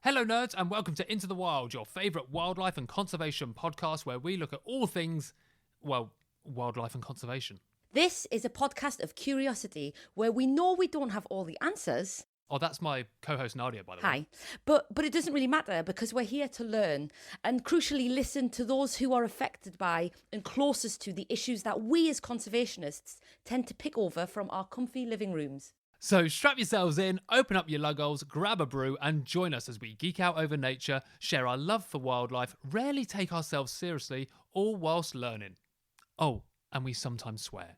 Hello nerds and welcome to Into the Wild, your favourite wildlife and conservation podcast where we look at all things, well, wildlife and conservation. This is a podcast of curiosity where we know we don't have all the answers. Oh, that's my co-host Nadia, by the way. Hi. But it doesn't really matter because we're here to learn and crucially listen to those who are affected by and closest to the issues that we as conservationists tend to pick over from our comfy living rooms. So strap yourselves in, open up your luggles, grab a brew and join us as we geek out over nature, share our love for wildlife, rarely take ourselves seriously, all whilst learning. Oh, and we sometimes swear.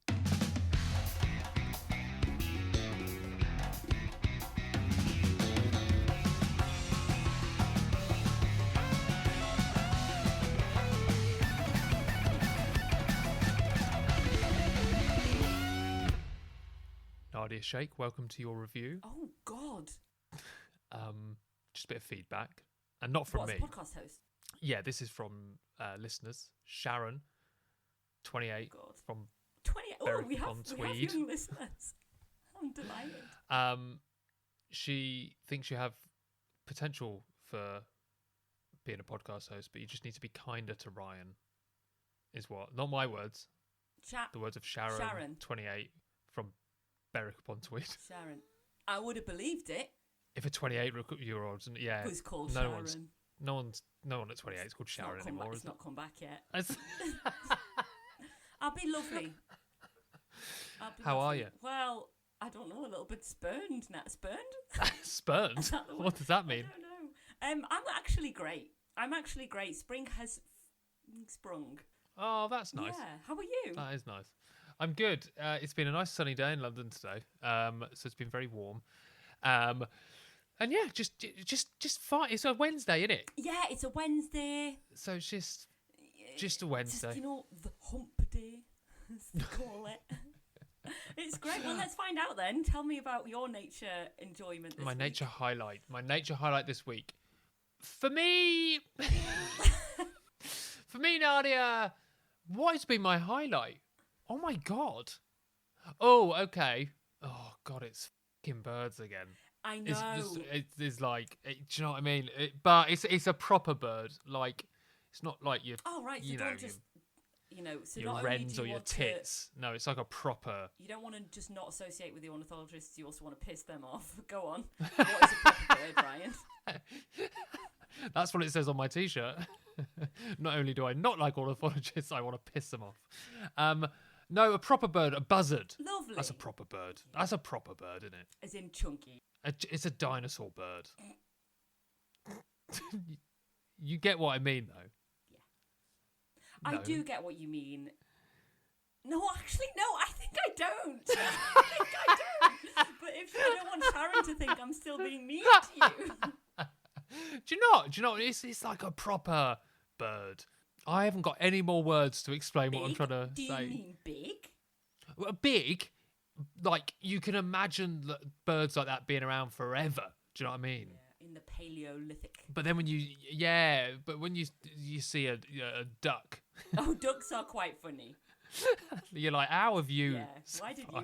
Nadia Sheikh, welcome to your review. Oh, God. Just a bit of feedback, and not from me. Podcast host? Yeah, this is from listeners. Sharon, 28, from 28. Oh, we have Tweed. young listeners. I'm delighted. She thinks you have potential for being a podcast host, but you just need to be kinder to Ryan. Is what? Not my words. The words of Sharon. 28, from Berwick upon Tweed. Sharon. I would have believed it. If a 28-year-old, yeah, who's called Sharon. No one at 28 is called Sharon anymore. It's not come back yet. How I'll be lovely. are you? Well, I don't know. A little bit spurned. Spurned? Spurned? What does that mean? I don't know. I'm actually great. Spring has sprung. Oh, that's nice. Yeah. How are you? That is nice. I'm good. It's been a nice sunny day in London today, so it's been very warm. And yeah, just fine. It's a Wednesday, isn't it? Yeah, it's a Wednesday. So it's just a Wednesday. Just, the hump day, as they call it. It's great. Well, let's find out then. Tell me about your nature enjoyment this week. Nature highlight. My nature highlight this week. For me, Nadia, what has been my highlight? Oh my God. Oh, okay. Oh God, it's fucking birds again. I know. It's like, do you know what I mean? But it's a proper bird. Like, it's not like your. Oh right, so don't just. So your not wrens only or your tits. No, it's like a proper. You don't want to just not associate with the ornithologists. You also want to piss them off. Go on. What is a proper bird, Ryan? That's what it says on my T-shirt. Not only do I not like ornithologists, I want to piss them off. No, a proper bird, a buzzard. Lovely. That's a proper bird. That's a proper bird, isn't it? As in chunky. It's a dinosaur bird. You get what I mean, though. Yeah. No. I do get what you mean. No, actually, no, I think I don't. I think I don't. But if you don't want Sharon to think I'm still being mean to you. Do you not? It's like a proper bird. I haven't got any more words to explain what I'm trying to say. Do you mean big? Well, big, like you can imagine birds like that being around forever. Do you know what I mean? Yeah, in the Paleolithic. But then when you see a duck. Oh, ducks are quite funny. You're like, how have you? Yeah. Why did you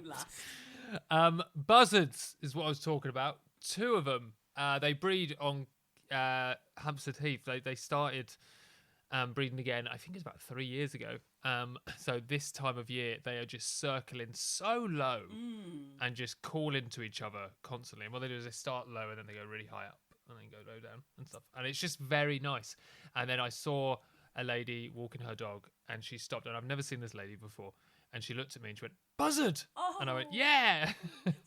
laugh? Buzzards is what I was talking about. Two of them. They breed on Hampstead Heath. They started breeding again, I think it's about 3 years ago. So this time of year, they are just circling so low and just calling to each other constantly. And what they do is they start low and then they go really high up and then go low down and stuff. And it's just very nice. And then I saw a lady walking her dog and she stopped. And I've never seen this lady before. And she looked at me and she went, "Buzzard!" Oh. And I went, "Yeah!"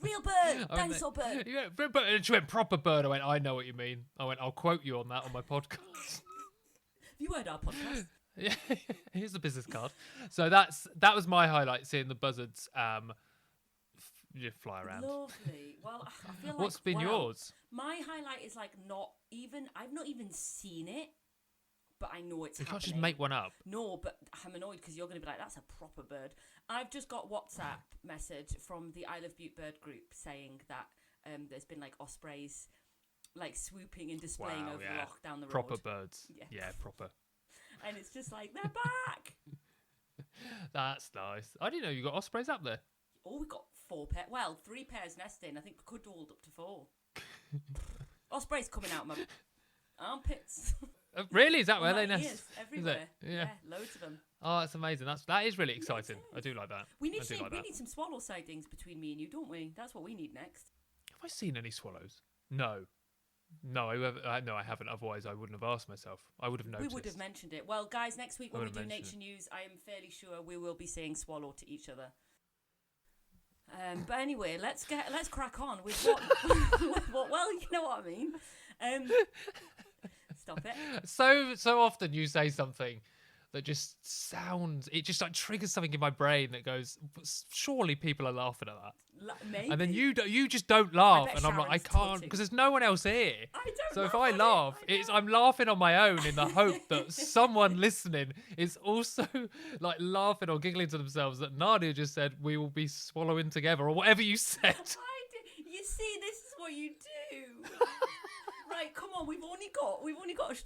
Real bird, dinosaur bird. Yeah, and she went, "Proper bird." I went, "I know what you mean." I went, "I'll quote you on that on my podcast." Have you heard our podcast? Yeah, here's the business card. So that was my highlight, seeing the buzzards fly around. Lovely. Well, I feel like What's been yours? My highlight is like I've not even seen it, but I know it's happening. You can't just make one up. No, but I'm annoyed because you're going to be like, that's a proper bird. I've just got WhatsApp message from the Isle of Bute bird group saying that there's been like ospreys like swooping and displaying over the loch down the road. Proper birds. Yeah, proper. And it's just like, they're back. That's nice. I didn't know you got ospreys up there. Oh, we got 4 pairs. Well, 3 pairs nesting. I think we could hold up to 4. Ospreys coming out of my Armpits. Really? Is that where On they my nest? ears, everywhere. Yeah. Loads of them. Oh, that's amazing. That is really exciting. it I do like that. We need I do like we that. need some swallow sightings between me and you, don't we? That's what we need next. Have I seen any swallows? No. No, I haven't. Otherwise, I wouldn't have asked myself. I would have noticed. We would have mentioned it. Well, guys, next week when we do mentioned Nature News, I am fairly sure we will be saying swallow to each other. But anyway, let's crack on with what, well, you know what I mean. Stop it. So often you say something that just sounds, it just like triggers something in my brain that goes, surely people are laughing at that. Maybe. And then you just don't laugh, bet and I'm like, I Sharon's can't, tilting. because there's no one else here. I don't So if laugh I at laugh, it. I'm laughing on my own in the hope that someone listening is also like laughing or giggling to themselves that Nadia just said we will be swallowing together or whatever you said. You see, this is what you do. Right, come on. We've only got.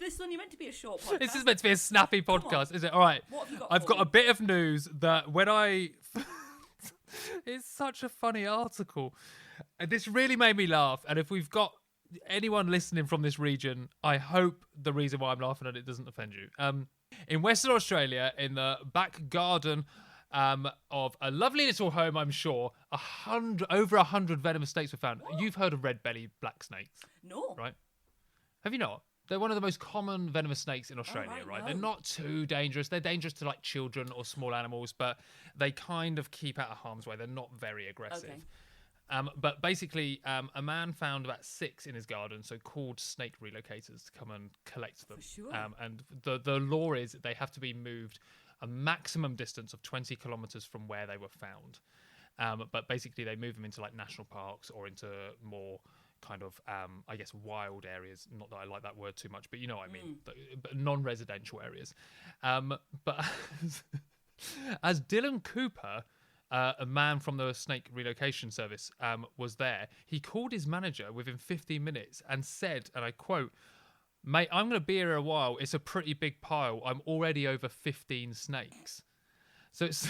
This is only meant to be a short podcast. This is meant to be a snappy podcast, is it? All right. What have you got? I've for got me? a bit of news that when I. It's such a funny article. And this really made me laugh. And if we've got anyone listening from this region, I hope the reason why I'm laughing at it doesn't offend you. In Western Australia, in the back garden of a lovely little home, I'm sure, over 100 venomous snakes were found. What? You've heard of red belly black snakes, No. right? Have you not? They're one of the most common venomous snakes in Australia, right? no. They're not too dangerous. They're dangerous to like children or small animals, but they kind of keep out of harm's way. They're not very aggressive. Okay. But basically, a man found about 6 in his garden, so called snake relocators to come and collect them. For sure. And the law is they have to be moved a maximum distance of 20 kilometres from where they were found. But basically, they move them into like national parks or into more kind of, I guess, wild areas. Not that I like that word too much, but you know what I mean. But non-residential areas. But as Dylan Cooper, a man from the snake relocation service, was there, he called his manager within 15 minutes and said, and I quote, "Mate, I'm going to be here a while. It's a pretty big pile. I'm already over 15 snakes." So it's...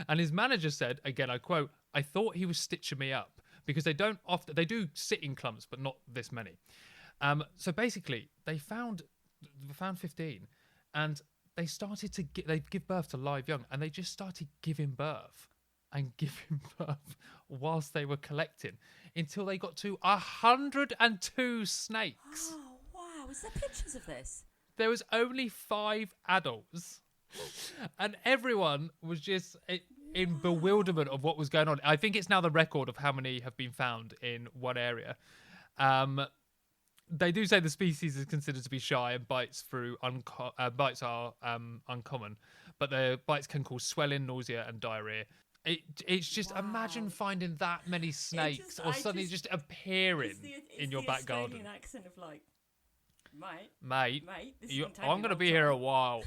And his manager said, again, I quote, "I thought he was stitching me up because they do sit in clumps, but not this many." So basically, they found 15, and they started to they give birth to live young, and they just started giving birth whilst they were collecting until they got to 102 snakes. Oh, wow. Is there pictures of this? There was only 5 adults, and everyone was just in bewilderment of what was going on. I think it's now the record of how many have been found in one area. They do say the species is considered to be shy, and bites are uncommon, but the bites can cause swelling, nausea, and diarrhea. It's just, imagine finding that many snakes suddenly just appearing in your back garden. Australian accent of like, Mate, this is I'm going to be here a while.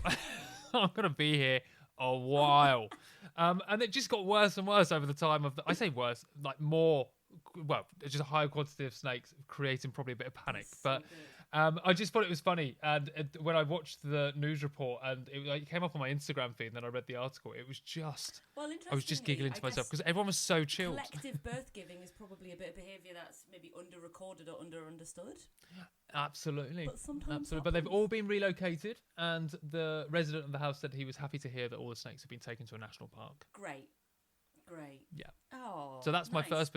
I'm going to be here a while. And it just got worse and worse over the time of, I say worse, like more, well, just a higher quantity of snakes, creating probably a bit of panic. But I just thought it was funny. And when I watched the news report and it came up on my Instagram feed and then I read the article, it was just, I was just giggling to myself because everyone was so chilled. Collective birth giving is probably a bit of behaviour that's maybe under-recorded or under-understood. Absolutely. But sometimes absolutely. But they've all been relocated, and the resident of the house said he was happy to hear that all the snakes have been taken to a national park. Great. Yeah. Oh. So that's my nice. first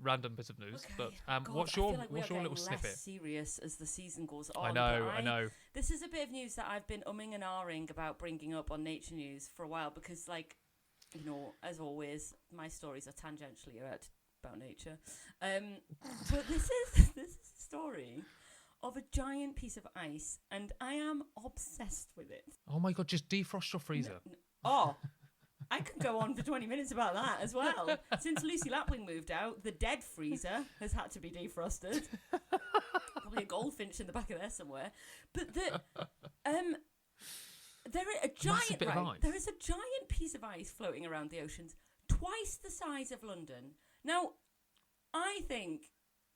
random bit of news. Okay. But God, what's I feel your like we are little getting snippet? less serious as the season goes on. I know. This is a bit of news that I've been umming and ahhing about bringing up on Nature News for a while because, like, you know, as always, my stories are tangentially about nature. But this is a story of a giant piece of ice, and I am obsessed with it. Oh my God! Just defrost your freezer. I could go on for 20 minutes about that as well. Since Lucy Lapwing moved out, the dead freezer has had to be defrosted. Probably a goldfinch in the back of there somewhere. But there is a giant piece of ice floating around the oceans, twice the size of London. Now, I think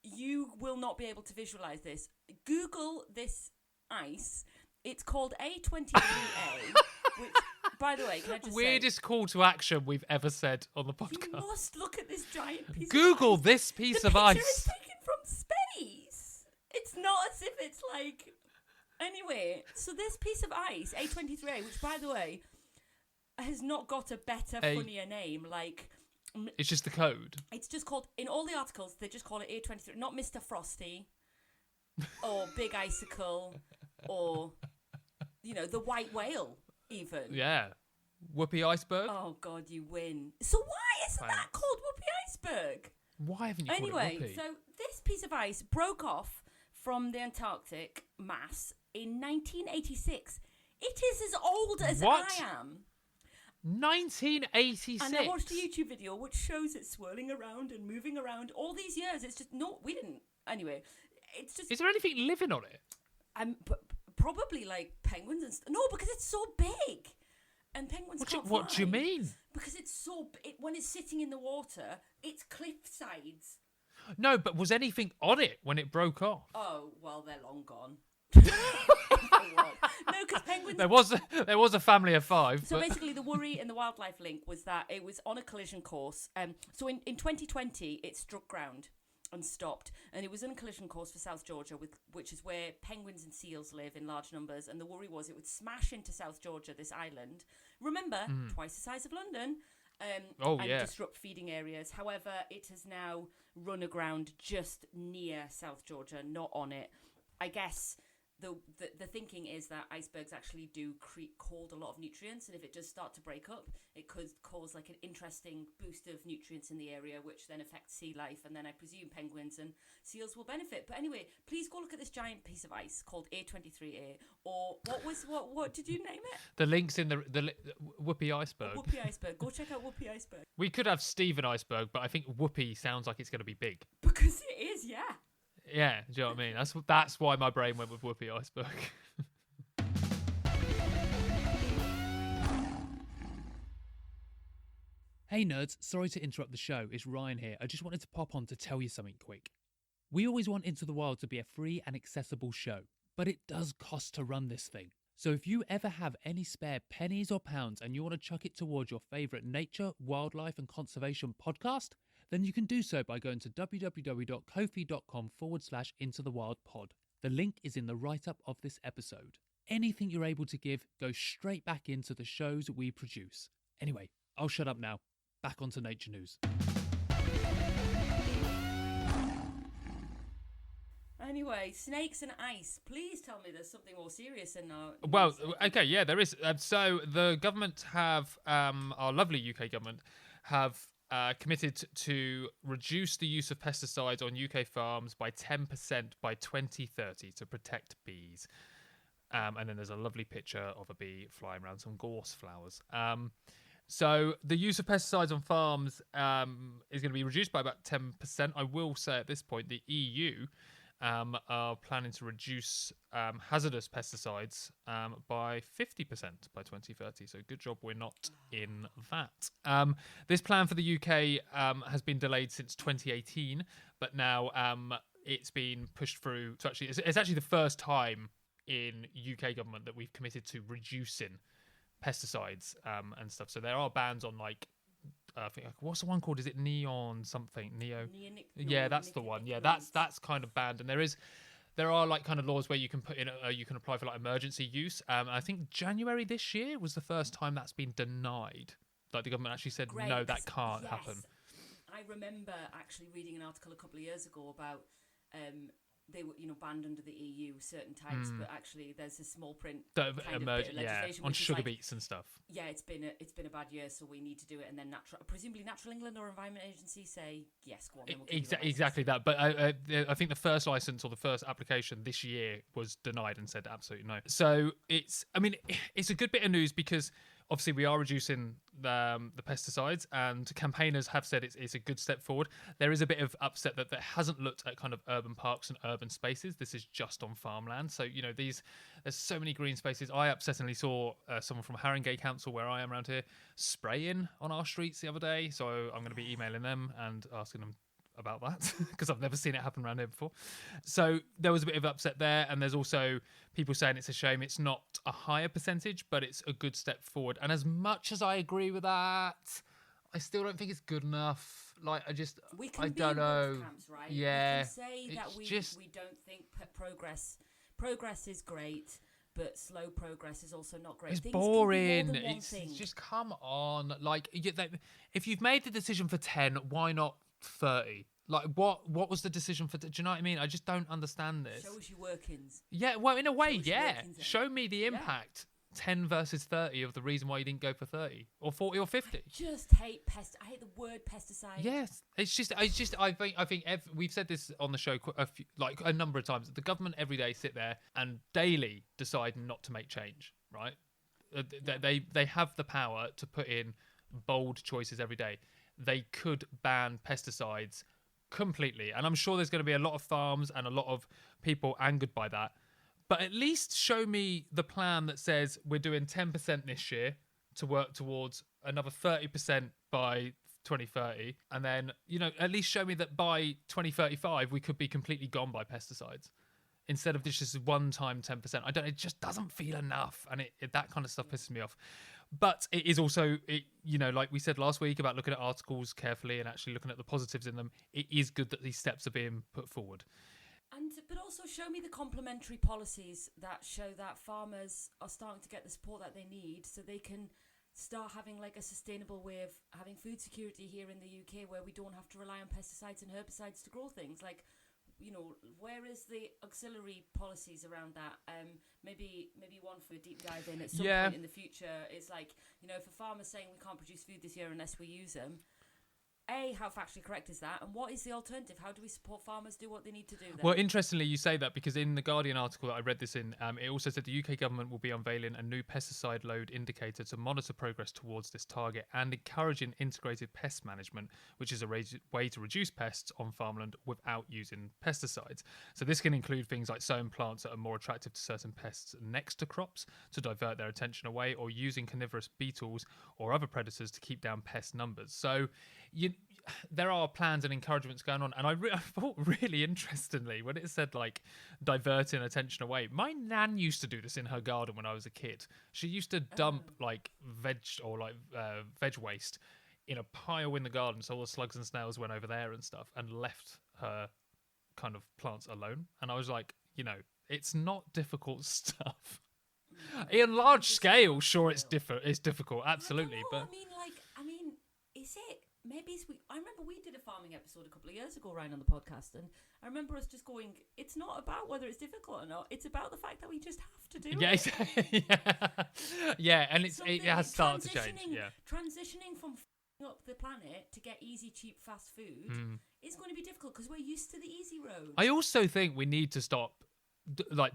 you will not be able to visualise this. Google this ice. It's called A23A, which... By the way, can I just Weirdest call to action we've ever said on the podcast. You must look at this giant piece Google of ice. this piece The of picture ice. is taken from space. It's not as if it's like... Anyway, so this piece of ice, A23A, which, by the way, has not got a better, funnier name, like... It's just the code. It's just called... In all the articles, they just call it A23, not Mr. Frosty, or Big Icicle, or, the white whale, even. Yeah. Whoopee iceberg? Oh, God, you win. So why isn't that called Whoopee iceberg? Why haven't you called it Whoopee? So this piece of ice broke off from the Antarctic mass in 1986. It is as old as I am. 1986? And I watched a YouTube video which shows it swirling around and moving around all these years. It's just, we didn't. Anyway, it's just... Is there anything living on it? Probably like penguins and stuff. No, because it's so big. And penguins can't fly. What do you mean? Because it's so... when it's sitting in the water, it's cliff sides. No, but was anything on it when it broke off? Oh, well, they're long gone. No, because penguins... There was a family of 5. So basically, the worry in the wildlife link was that it was on a collision course. So in 2020, it struck ground and stopped. And it was on a collision course for South Georgia, which is where penguins and seals live in large numbers. And the worry was it would smash into South Georgia, this island. Remember, twice the size of London. And disrupt feeding areas. However, it has now run aground just near South Georgia, not on it. I guess the thinking is that icebergs actually do hold a lot of nutrients, and if it does start to break up, it could cause like an interesting boost of nutrients in the area, which then affects sea life, and then I presume penguins and seals will benefit. But anyway, please go look at this giant piece of ice called A23A, or what did you name it? The link's in the Whoopee iceberg. Whoopee iceberg. Go check out Whoopee iceberg. We could have Stephen iceberg, but I think Whoopee sounds like it's going to be big. Because it is, yeah. Yeah, do you know what I mean? That's why my brain went with Whoopee iceberg. Hey nerds, sorry to interrupt the show, it's Ryan here. I just wanted to pop on to tell you something quick. We always want Into the Wild to be a free and accessible show, but it does cost to run this thing. So if you ever have any spare pennies or pounds and you want to chuck it towards your favourite nature, wildlife and conservation podcast, then you can do so by going to www.ko-fi.com/intothewildpod. The link is in the write-up of this episode. Anything you're able to give goes straight back into the shows we produce. Anyway, I'll shut up now. Back onto nature news. Anyway, snakes and ice. Please tell me there's something more serious in our... Well, okay, yeah, there is. So the government have, our lovely UK government, have committed to reduce the use of pesticides on UK farms by 10% by 2030 to protect bees. And then there's a lovely picture of a bee flying around some gorse flowers. So the use of pesticides on farms is going to be reduced by about 10%. I will say at this point, the EU are planning to reduce hazardous pesticides by 50% by 2030. So good job we're not in that. This plan for the UK has been delayed since 2018, but now it's been pushed through to actually... It's actually the first time in UK government that we've committed to reducing pesticides and stuff. So there are bans on like... I think, what's the one called? Is it neon something? Yeah, that's the one. Yeah, that's kind of banned. And there are like kind of laws where you can put in, you can apply for like emergency use. I think January this year was the first time that's been denied. Like the government actually said, no, that can't happen. I remember actually reading an article a couple of years ago about they were, banned under the EU certain types, but actually there's a small print kind of bit of legislation on sugar beets and stuff. Yeah, it's been a bad year, so we need to do it. And then presumably Natural England or Environment Agency say yes, go on. Then we'll exactly that. But I think the first license or the first application this year was denied and said absolutely no. So it's a good bit of news because obviously we are reducing the pesticides, and campaigners have said it's a good step forward. There is a bit of upset that hasn't looked at kind of urban parks and urban spaces. This is just on farmland. So, there's so many green spaces. I upsettingly saw someone from Haringey Council, where I am around here, spraying on our streets the other day. So I'm going to be emailing them and asking them about that because I've never seen it happen around here before. So there was a bit of upset there, and there's also people saying it's a shame it's not a higher percentage, but it's a good step forward. And as much as I agree with that, I still don't think it's good enough. like We can I be don't in know. both camps, right? Yeah, We can say that we don't think progress is great, but slow progress is also not great. It's Things boring. Can be more than one It's thing. just come on. Like, if you've made the decision for 10, why not 30? Like, what was the decision for? Do you know what I mean? I just don't understand this. Show us your workings. Yeah, well, in a way, Show us your yeah. workings then. Show me the impact. 10 versus 30 of the reason why you didn't go for 30 or 40 or 50. Just hate I hate the word pesticide. Yes, it's just. I think we've said this on the show a number of times. The government every day sit there and daily decide not to make change. Right? They have the power to put in bold choices every day. They could ban pesticides completely, and I'm sure there's going to be a lot of farms and a lot of people angered by that. But at least show me the plan that says we're doing 10% this year to work towards another 30% by 2030. And then, at least show me that by 2035, we could be completely gone by pesticides instead of just one-time 10%. It just doesn't feel enough. And that kind of stuff pisses me off. But it is also, like we said last week about looking at articles carefully and actually looking at the positives in them, it is good that these steps are being put forward. But also show me the complementary policies that show that farmers are starting to get the support that they need so they can start having like a sustainable way of having food security here in the UK where we don't have to rely on pesticides and herbicides to grow things. Like, where is the auxiliary policies around that? Maybe one for a deep dive in at some point in the future. It's like, if a farmer's saying we can't produce food this year unless we use them, how factually correct is that? And what is the alternative? How do we support farmers do what they need to do then? Well, interestingly, you say that because in the Guardian article that I read this in, it also said the UK government will be unveiling a new pesticide load indicator to monitor progress towards this target and encouraging integrated pest management, which is a way to reduce pests on farmland without using pesticides. So this can include things like sowing plants that are more attractive to certain pests next to crops to divert their attention away, or using carnivorous beetles or other predators to keep down pest numbers. So there are plans and encouragements going on, and I thought really interestingly when it said like diverting attention away. My nan used to do this in her garden when I was a kid. She used to dump like veg waste in a pile in the garden, so all the slugs and snails went over there and stuff, and left her kind of plants alone. And I was like, it's not difficult stuff. In large scale, sure, it's difficult, absolutely, but I mean, is it? Maybe I remember we did a farming episode a couple of years ago, Ryan, on the podcast, and I remember us just going, it's not about whether it's difficult or not, it's about the fact that we just have to do it. Yeah, and it has started to change. Yeah. Transitioning from up the planet to get easy, cheap, fast food is going to be difficult because we're used to the easy road. I also think we need to stop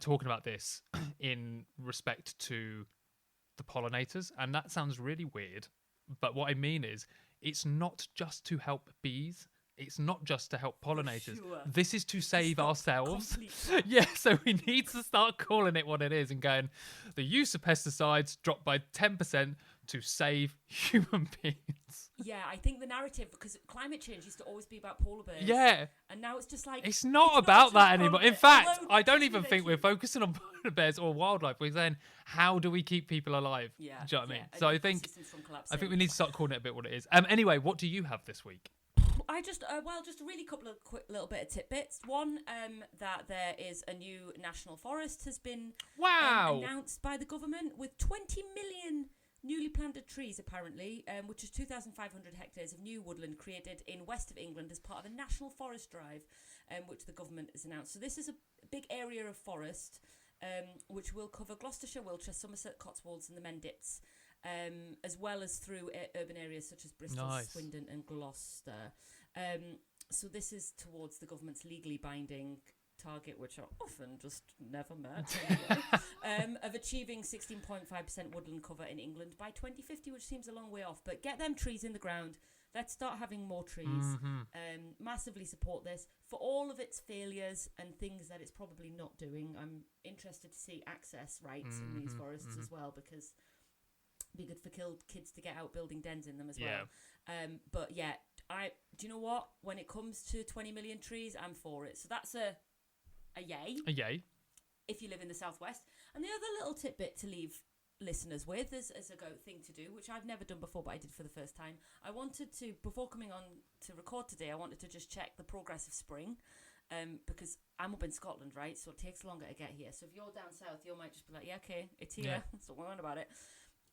talking about this in respect to the pollinators, and that sounds really weird, but what I mean is it's not just to help bees. It's not just to help pollinators. Sure. This is to save ourselves. Completely. Yeah, so we need to start calling it what it is and going, the use of pesticides dropped by 10% to save human beings. Yeah, I think the narrative, because climate change used to always be about polar bears. Yeah. And now it's just like... It's not about that anymore. In fact, I don't even think we're cute. focusing on polar bears or wildlife. We're saying, how do we keep people alive? Yeah. Do you know what I mean? and So I think we need to start calling it a bit what it is. Anyway, what do you have this week? I just a really couple of quick little bit of tidbits. One, that there is a new national forest has been announced by the government with 20 million newly planted trees, apparently, which is 2,500 hectares of new woodland created in west of England as part of a national forest drive, which the government has announced. So this is a big area of forest, which will cover Gloucestershire, Wiltshire, Somerset, Cotswolds and the Mendips, as well as through urban areas such as Bristol, Swindon and Gloucester. So this is towards the government's legally binding target, which are often just never met, anyway, of achieving 16.5% woodland cover in England by 2050, which seems a long way off. But get them trees in the ground. Let's start having more trees. Massively support this. For all of its failures and things that it's probably not doing, I'm interested to see access rights in these forests as well, because it'd be good for kids to get out building dens in them as well. But yeah, do you know what? When it comes to 20 million trees, I'm for it. So that's a yay. A yay. If you live in the southwest. And the other little tidbit to leave listeners with as a thing to do, which I've never done before, but I did for the first time. I wanted to, before coming on to record today, I wanted to just check the progress of spring, because I'm up in Scotland, right? So it takes longer to get here. So if you're down south, you might just be like, yeah, okay, it's here. Yeah. So we're on about it.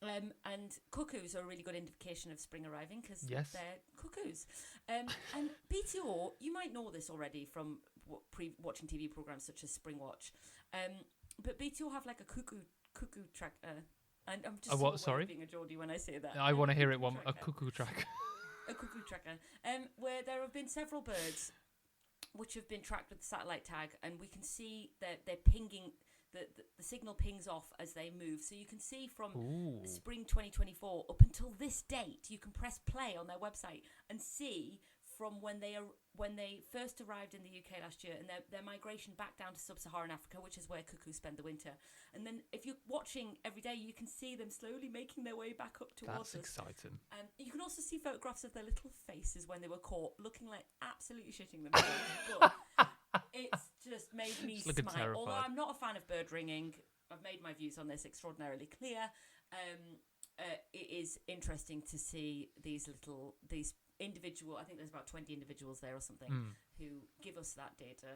And cuckoos are a really good indication of spring arriving because they're cuckoos. And BTO, you might know this already from watching TV programs such as Spring Watch. But BTO have like a cuckoo tracker. And I'm just being a Geordie when I say that. I want to hear it. A cuckoo tracker. A cuckoo tracker. Where there have been several birds which have been tracked with the satellite tag, and we can see that they're pinging. The signal pings off as they move, so you can see from spring 2024 up until this date. You can press play on their website and see from when they first arrived in the UK last year, and their migration back down to sub-Saharan Africa, which is where cuckoos spend the winter. And then if you're watching every day, you can see them slowly making their way back up towards us. That's exciting. You can also see photographs of their little faces when they were caught, looking like absolutely shitting themselves. But it's just made me smile. Terrified. Although I'm not a fan of bird ringing, I've made my views on this extraordinarily clear. It is interesting to see these individual, I think there's about 20 individuals there or something, who give us that data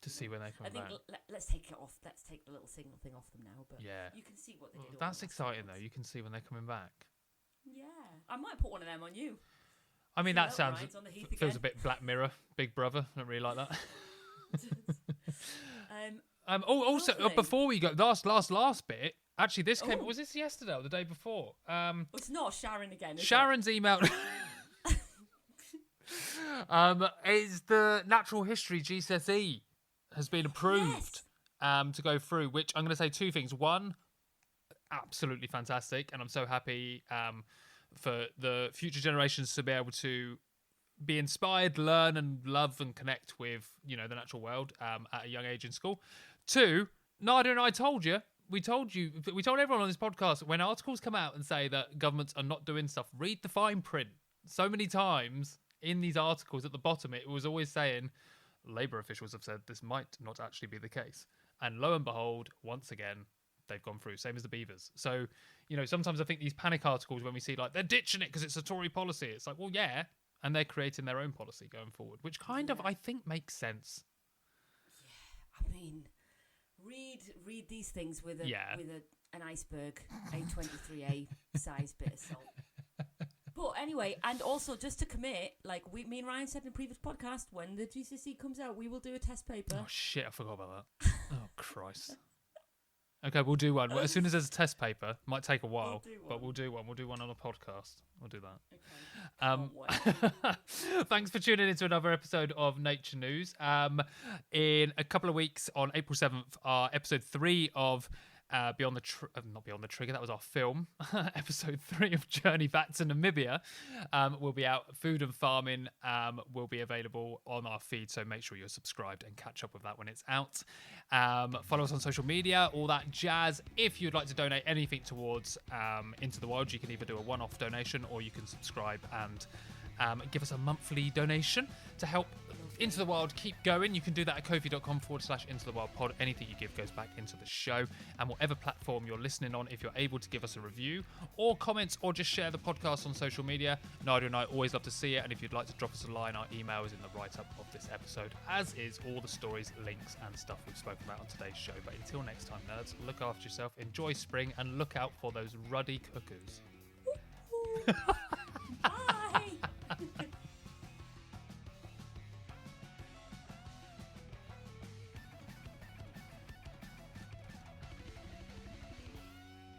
to see when they come back. Let's take it off. Let's take the little signal thing off them now. But yeah, you can see what they did. That's exciting though. You can see when they're coming back. Yeah, I might put one of them on you. I mean, that feels a bit Black Mirror, Big Brother. I don't really like that. Also, before we go, last bit. Actually, this came. Was this yesterday or the day before? It's not Sharon again. Sharon's emailed. Is the natural history GCSE has been approved to go through? Which I'm going to say two things. One, absolutely fantastic, and I'm so happy for the future generations to be able to be inspired, learn and love and connect with, the natural world at a young age in school. Two, Nadia and I told you, we told everyone on this podcast, when articles come out and say that governments are not doing stuff, read the fine print. So many times in these articles at the bottom, it was always saying, Labour officials have said this might not actually be the case. And lo and behold, once again, they've gone through, same as the beavers. So, sometimes I think these panic articles, when we see like, they're ditching it because it's a Tory policy, it's like, well, yeah, and they're creating their own policy going forward, which kind of, I think, makes sense. Yeah, I mean, read these things with an iceberg, A23A size bit of salt. But anyway, and also just to commit, like me and Ryan said in a previous podcast, when the GCSE comes out, we will do a test paper. Oh shit, I forgot about that. Oh Christ. Okay, we'll do one. As soon as there's a test paper, might take a while, but we'll do one. We'll do one on a podcast. We'll do that. Okay. Thanks for tuning into another episode of Nature News. In a couple of weeks, on April 7th, our episode 3 of not Beyond the Trigger, that was our film. Episode 3 of Journey Back to Namibia will be out. Food and farming will be available on our feed, so make sure you're subscribed and catch up with that when it's out. Follow us on social media, all that jazz. If you'd like to donate anything towards Into the Wild, you can either do a one-off donation or you can subscribe and give us a monthly donation to help Into the Wild keep going. You can do that at ko-fi.com/Into the Wild pod. Anything you give goes back into the show. And whatever platform you're listening on, if you're able to give us a review or comments or just share the podcast on social media, Nadia and I always love to see it. And if you'd like to drop us a line, our email is in the write-up of this episode, as is all the stories, links and stuff we've spoken about on today's show. But until next time, nerds, look after yourself, enjoy spring, and look out for those ruddy cuckoos.